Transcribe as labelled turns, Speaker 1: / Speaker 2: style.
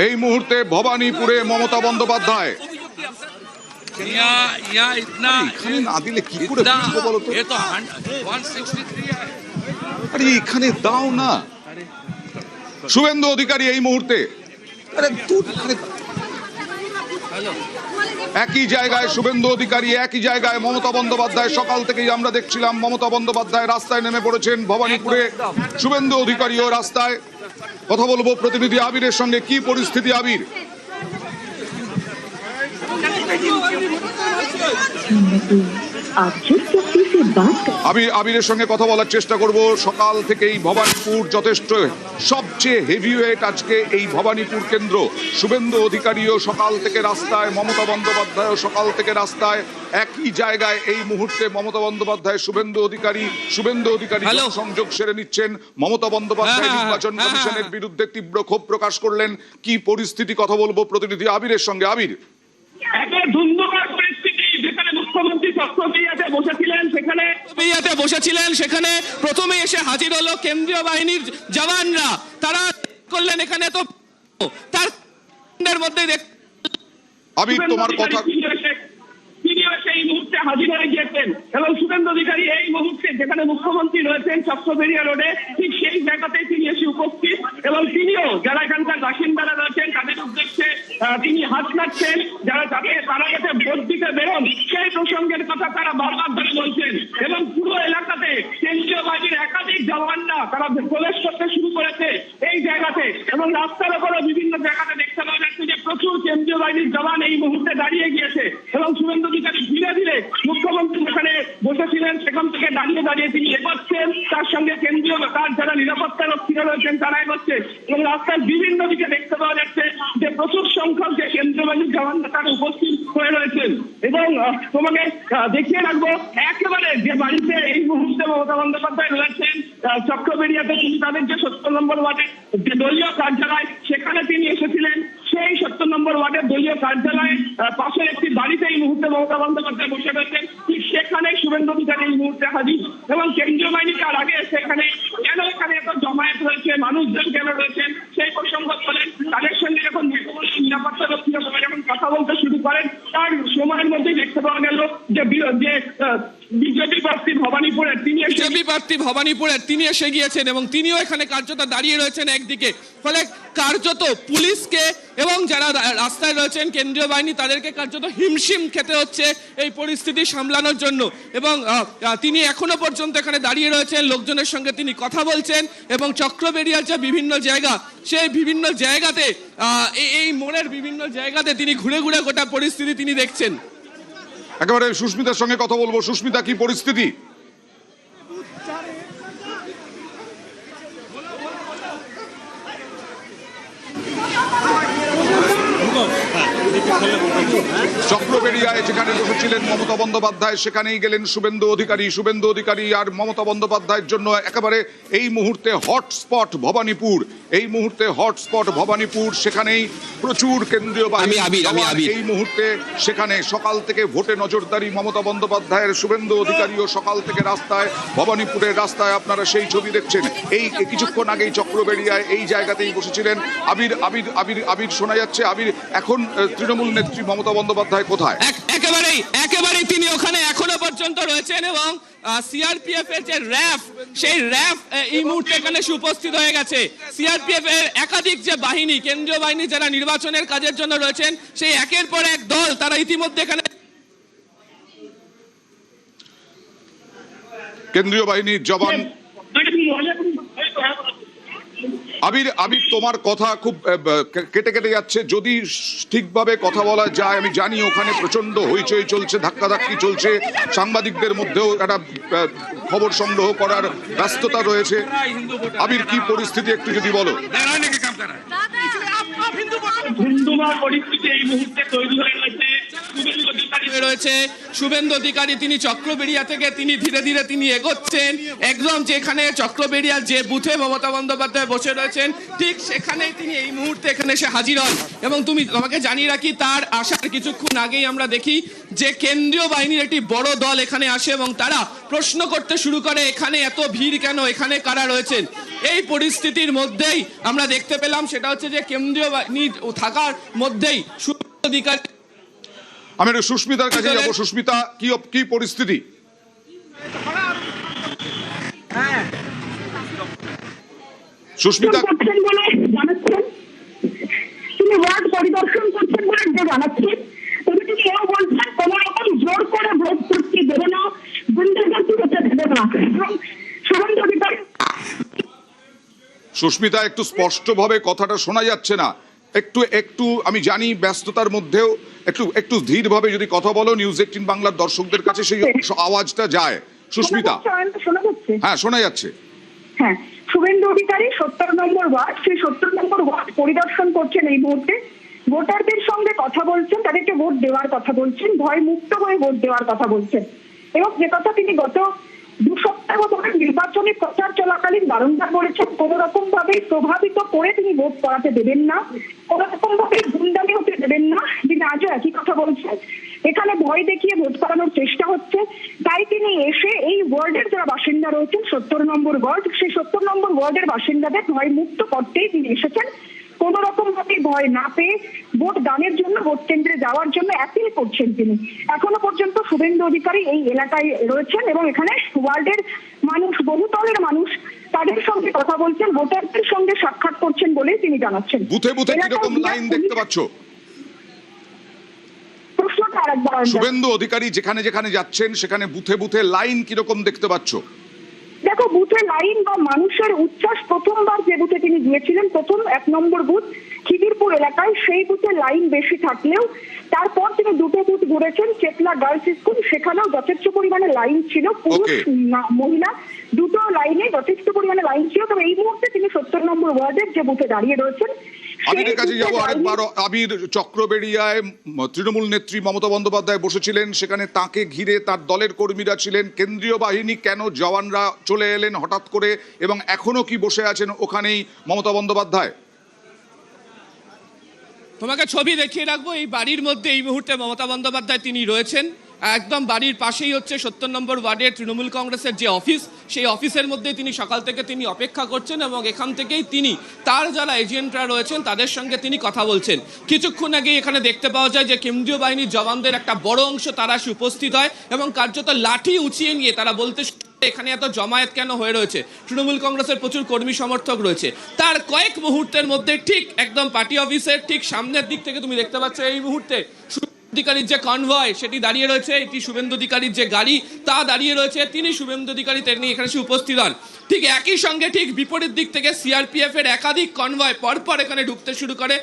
Speaker 1: এই মুহূর্তে ভবানীপুরে মমতা বন্দ্যোপাধ্যায়। এখানে না দিলে কি করে বুঝবো বলো তো? আরে এখানে দাও না। শুভেন্দু অধিকারী এই মুহূর্তে একই জায়গায়, শুভেন্দু অধিকারী একই জায়গায়, মমতা বন্দ্যোপাধ্যায়। সকাল থেকেই আমরা দেখছিলাম মমতা বন্দ্যোপাধ্যায় রাস্তায় নেমে পড়েছেন ভবানীপুরে, শুভেন্দু অধিকারীও রাস্তায়। কথা বলবো প্রতিনিধি আবিরের সঙ্গে। কি পরিস্থিতি আবির? আবিরের সঙ্গে কথা বলার চেষ্টা করব। সকাল থেকেই ভবানীপুর যথেষ্ট সবচেয়ে হেভিওয়েট আজকে এই ভবানীপুর কেন্দ্র। শুভেন্দু অধিকারীও সকাল থেকে রাস্তায়, মমতা বন্দ্যোপাধ্যায়ও সকাল থেকে রাস্তায়। একই জায়গায় এই মুহূর্তে মমতা বন্দ্যোপাধ্যায় শুভেন্দু অধিকারী সংযোগ সেরে নিচ্ছেন। মমতা বন্দ্যোপাধ্যায় নির্বাচন কমিশনের বিরুদ্ধে তীব্র ক্ষোভ প্রকাশ করলেন। কি পরিস্থিতি? কথা বলবো প্রতিনিধি আবিরের সঙ্গে। আবির,
Speaker 2: বসেছিলেন সেখানে প্রথমে এসে হাজির হলো কেন্দ্রীয় বাহিনীর জওয়ানরা। তারা করলেন এখানে তো তার মধ্যে
Speaker 1: আবির তোমার কথা
Speaker 3: এই মুহূর্তে হাজির হয়ে গিয়েছেন এবং শুভেন্দু অধিকারী এই মুহূর্তে যেখানে মুখ্যমন্ত্রী রয়েছেন চক্রবেড়িয়া রোডে, ঠিক সেই জায়গাতেই তিনি এসে উপস্থিত এবং তিনিও যারা এখানকার বাসিন্দারা রয়েছেন তাদের উদ্দেশ্যে তিনি হাত নাড়ছেন, যারা তারা যাতে ভোট দিতে বেরোন সেই প্রসঙ্গের কথা তারা বারবার ধরে বলছেন। এবং পুরো এলাকাতে কেন্দ্রীয় বাহিনীর একাধিক জওয়ানরা তারা প্রবেশ করতে শুরু করেছে এই জায়গাতে এবং রাস্তার ওপরও বিভিন্ন জায়গাতে দেখতে পাওয়া যাচ্ছে যে প্রচুর কেন্দ্রীয় বাহিনীর জওয়ান এই মুহূর্তে দাঁড়িয়ে গিয়েছে এবং শুভেন্দু অধিকারী ধীরে ধীরে মুখ্যমন্ত্রী যেখানে বসেছিলেন সেখান থেকে দাঁড়িয়ে দাঁড়িয়ে তিনি এগোচ্ছেন, তার সঙ্গে কেন্দ্রীয় তার যারা নিরাপত্তা রক্ষীরা রয়েছেন তারা এগোচ্ছেন এবং রাস্তার বিভিন্ন দিকে দেখতে পাওয়া যাচ্ছে যে প্রচুর সংখ্যক যে কেন্দ্রীয় বাহিনীর জওয়ানরা তারা উপস্থিত হয়ে রয়েছেন। এবং তোমাকে দেখিয়ে রাখবো একেবারে যে বাড়িতে এই মুহূর্তে মমতা বন্দ্যোপাধ্যায় রয়েছেন চক্রবেড়িয়াতে, তিনি তাদের যে 70 নম্বর ওয়ার্ডের যে দলীয় কার্যালয় সেখানে তিনি এসেছিলেন। সেই 70 নম্বর ওয়ার্ডের দলীয় কার্যালয়ে পাশের একটি বাড়িতে এই মুহূর্তে মমতা বন্দ্যোপাধ্যায় বসে রয়েছেন, ঠিক সেখানে শুভেন্দু অধিকারী এই মুহূর্তে হাজির। এবং কেন্দ্রীয় বাহিনী তার আগে সেখানে কেন এখানে এত জমায়েত হয়েছে, মানুষজন কেন রয়েছেন সেই প্রসঙ্গ বলেন। তাদের সঙ্গে যখন নিরাপত্তা রক্ষীরা সবাই যখন কথা বলতে শুরু করেন তার সময়ের মধ্যেই দেখতে পাওয়া গেল যে বিজেপি প্রার্থী ভবানীপুরের তিনি এসে গিয়েছেন এবং তিনিও এখানে কার্যত দাঁড়িয়ে রয়েছেন একদিকে। ফলে কার্যত পুলিশকে এবং যারা রাস্তায় রয়েছেন কেন্দ্রীয় বাহিনী তাদেরকে কার্যত হিমশিম খেতে হচ্ছে এই পরিস্থিতি সামলানোর জন্য। এবং তিনি এখনো পর্যন্ত এখানে দাঁড়িয়ে রয়েছেন, লোকজনের সঙ্গে তিনি কথা বলছেন এবং চক্রবেড়িয়ার যে বিভিন্ন জায়গা সেই বিভিন্ন জায়গাতে এই মোড়ের বিভিন্ন জায়গাতে তিনি ঘুরে ঘুরে গোটা পরিস্থিতি তিনি দেখছেন।
Speaker 1: একেবারে সুস্মিতার সঙ্গে কথা বলবো। সুস্মিতা, কি পরিস্থিতি? চক্রবেড়িয়ায় যেখানে বসেছিলেন মমতা বন্দ্যোপাধ্যায় সেখানেই গেলেন শুভেন্দু অধিকারী। শুভেন্দু অধিকারী আর মমতা বন্দ্যোপাধ্যায়ের জন্য একেবারে এই মুহূর্তে হটস্পট ভবানীপুর। এই মুহূর্তে হটস্পট ভবানীপুর, সেখানেই প্রচুর কেন্দ্রীয় বাহিনী এই মুহূর্তে সেখানে। সকাল থেকে ভোটে নজরদারি মমতা বন্দ্যোপাধ্যায়ের, শুভেন্দু অধিকারীও সকাল থেকে রাস্তায়, ভবানীপুরের রাস্তায়। আপনারা সেই ছবি দেখছেন। এই কিছুক্ষণ আগেই চক্রবেড়িয়ায় এই জায়গাতেই বসেছিলেন আবির। আবির শোনা যাচ্ছে। আবির, এখন তৃণমূল নেত্রী মমতা বন্দ্যোপাধ্যায় কোথায়?
Speaker 2: একেবারেই তিনি ওখানে এখনো পর্যন্ত রয়েছেন এবং সিআরপিএফ এর যে র্যাফ, সেই র্যাফ এই মুহূর্তে এখানে উপস্থিত হয়ে গেছে। সিআরপিএফ এর একাধিক যে বাহিনী, কেন্দ্রীয় বাহিনী যারা নির্বাচনের কাজের জন্য রয়েছেন, সেই একের পর এক দল তারা ইতিমধ্যে এখানে।
Speaker 1: কেন্দ্রীয় বাহিনীর জওয়ান। আবির, তোমার কথা খুব কেটে কেটে যাচ্ছে। যদি ঠিকভাবে কথা বলা যায়। আমি জানি ওখানে প্রচন্ড হইচই চলছে, ধাক্কাধাক্কি চলছে, সাংবাদিকদের মধ্যেও একটা খবর সংগ্রহ করার ব্যস্ততা রয়েছে। আবির, কি পরিস্থিতি একটু যদি বলো।
Speaker 3: পরিস্থিতি এই মুহূর্তে তৈরি হয়ে
Speaker 2: রয়েছে শুভেন্দু অধিকারী। তিনি চক্রবেড়িয়া থেকে তিনি ধীরে ধীরে তিনি এগোচ্ছেন একদম যেখানে চক্রবেড়িয়ার যে বুথে মমতা বন্দ্যোপাধ্যায় বসে রয়েছেন ঠিক সেখানেই তিনি এই মুহূর্তে এখানে এসে হাজির হন। এবং তোমাকে জানিয়ে রাখি, তার আসার কিছুক্ষণ আগেই আমরা দেখি যে কেন্দ্রীয় বাহিনীর একটি বড় দল এখানে আসে এবং তারা প্রশ্ন করতে শুরু করে এখানে এত ভিড় কেন, এখানে কারা রয়েছেন। এই পরিস্থিতির মধ্যেই আমরা দেখতে পেলাম সেটা হচ্ছে যে কেন্দ্রীয় বাহিনী থাকার মধ্যেই শুভেন্দু অধিকারী।
Speaker 1: আমি একটু সুস্মিতার কাছে যাবো। সুস্মিতা, কি পরিস্থিতি? সুস্মিতা,
Speaker 4: করছেন বলে জানাচ্ছেন, তিনি ওয়ার্ড পরিদর্শন করছেন বলে যে জানাচ্ছেন, তবে তিনি এও বলছেন কোন রকম জোর করে ভোট করতে দেবে না, গুন্ডাগর্দি হতে দেবে না। এবং শুভেন্দু অধিকারী।
Speaker 1: সুস্মিতা, একটু স্পষ্টভাবে কথাটা শোনা যাচ্ছে না। একটু আমি জানি ব্যস্ততার মধ্যেও একটু ধীরভাবে যদি কথা বলো, নিউজ 18 বাংলার দর্শকদের কাছে সেই আওয়াজটা যায়। সুস্মিতা,
Speaker 4: শোনা যাচ্ছে?
Speaker 1: হ্যাঁ শোনা যাচ্ছে।
Speaker 4: হ্যাঁ, শুভেন্দু অধিকারী 70 নম্বর ওয়ার্ড, সেই 70 নম্বর ওয়ার্ড পরিদর্শন করছেন এই মুহূর্তে। ভোটারদের সঙ্গে কথা বলছেন, তাদেরকে ভোট দেওয়ার কথা বলছেন, ভয় মুক্ত হয়ে ভোট দেওয়ার কথা বলছেন। এবং যে কথা তিনি গত 2 সপ্তাহ ধরে নির্বাচনী প্রচার চলাকালীন বারংবার বলেছেন, কোন রকম ভাবে প্রভাবিত করে তিনি ভোট করাতে দেবেন না, কোন রকম ভাবে গুন্ডামি হতে দেবেন না। তিনি আজও একই কথা বলছেন, এখানে ভয় দেখিয়ে ভোট করানোর চেষ্টা হচ্ছে। তাই তিনি এসে এই ওয়ার্ডের যারা বাসিন্দা রয়েছেন, 70 নম্বর ওয়ার্ড, সেই 70 নম্বর ওয়ার্ডের বাসিন্দাদের ভয় মুক্ত করতেই তিনি এসেছেন। কোন রকম ভাবে ভয় না পেয়ে ভোট দানের জন্য, ভোট কেন্দ্রে যাওয়ার জন্য অ্যাপিল করছেন তিনি। এখনো পর্যন্ত শুভেন্দু অধিকারী এই এলাকায় রয়েছেন এবং এখানে ওয়ার্ডের মানুষ, বহুতলের মানুষ, তাদের সঙ্গে কথা বলছেন, ভোটারদের সঙ্গে সাক্ষাৎ করছেন বলেই তিনি জানাচ্ছেন।
Speaker 1: বুথে বুথে কিরকম লাইন দেখতে পাচ্ছ?
Speaker 4: প্রশ্নটা আরেকবার।
Speaker 1: শুভেন্দু অধিকারী যেখানে যেখানে যাচ্ছেন সেখানে বুথে বুথে লাইন কিরকম দেখতে পাচ্ছ?
Speaker 4: দেখো, বুথে লাইন বা মানুষের উচ্ছ্বাস, প্রথমবার যে বুথে তিনি গিয়েছিলেন, প্রথম 1 নম্বর বুথ খিদিরপুর এলাকায়, সেই বুথে লাইন বেশি থাকলেও তারপর তিনি 2টো বুথ ঘুরেছেন, চেতলা গার্লস স্কুল, সেখানেও যথেষ্ট পরিমাণে লাইন ছিল, পুরুষ মহিলা 2টো লাইনে যথেষ্ট পরিমাণে লাইন ছিল। তবে এই মুহূর্তে তিনি 70 নম্বর ওয়ার্ডের যে বুথে দাঁড়িয়ে রয়েছেন,
Speaker 1: আবিরের কাছে যাবো আরেকবার। আবির, চক্রবেড়িয়ায় তৃণমূল নেত্রী মমতা বন্দ্যোপাধ্যায় বসেছিলেন, সেখানে তাকে ঘিরে তার দলের কর্মীরা ছিলেন। কেন্দ্রীয় বাহিনী কেন, জওয়ানরা চলে এলেন হঠাৎ করে, এবং এখনো কি বসে আছেন ওখানেই মমতা বন্দ্যোপাধ্যায়?
Speaker 2: তোমাকে ছবি দেখিয়ে রাখবো। এই বাড়ির মধ্যে এই মুহূর্তে মমতা বন্দ্যোপাধ্যায় তিনি রয়েছেন। একদম বাড়ির পাশেই হচ্ছে 70 নম্বর ওয়ার্ডের তৃণমূল কংগ্রেসের যে অফিস, সেই অফিসের মধ্যে তিনি সকাল থেকে তিনি অপেক্ষা করছেন এবং এখান থেকেই তিনি তার যারা এজেন্টরা রয়েছেন তাদের সঙ্গে তিনি কথা বলছেন। কিছুক্ষণ আগে এখানে দেখতে পাওয়া যায় যে কেন্দ্রীয় বাহিনীর জওয়ানদের একটা বড় অংশ তারা উপস্থিত হয় এবং কার্যত লাঠি উঁচিয়ে নিয়ে তারা বলতে এখানে এত জমায়েত কেন হয়ে রয়েছে। তৃণমূল কংগ্রেসের প্রচুর কর্মী সমর্থক রয়েছে। তার কয়েক মুহূর্তের মধ্যে ঠিক একদম পার্টি অফিসের ঠিক সামনের দিক থেকে তুমি দেখতে পাচ্ছ এই মুহূর্তে অধিকারীর যে কনভয় সেটি দাঁড়িয়ে রয়েছে, এটি শুভেন্দু অধিকারীর যে গাড়ি তা দাঁড়িয়ে রয়েছে, তিনি শুভেন্দু অধিকারী তিনি এখানে উপস্থিত হন। ঠিক একই সঙ্গে ঠিক বিপরীত দিক থেকে সিআরপিএফ এর একাধিক কনভয় পরপর এখানে ঢুকতে শুরু করে।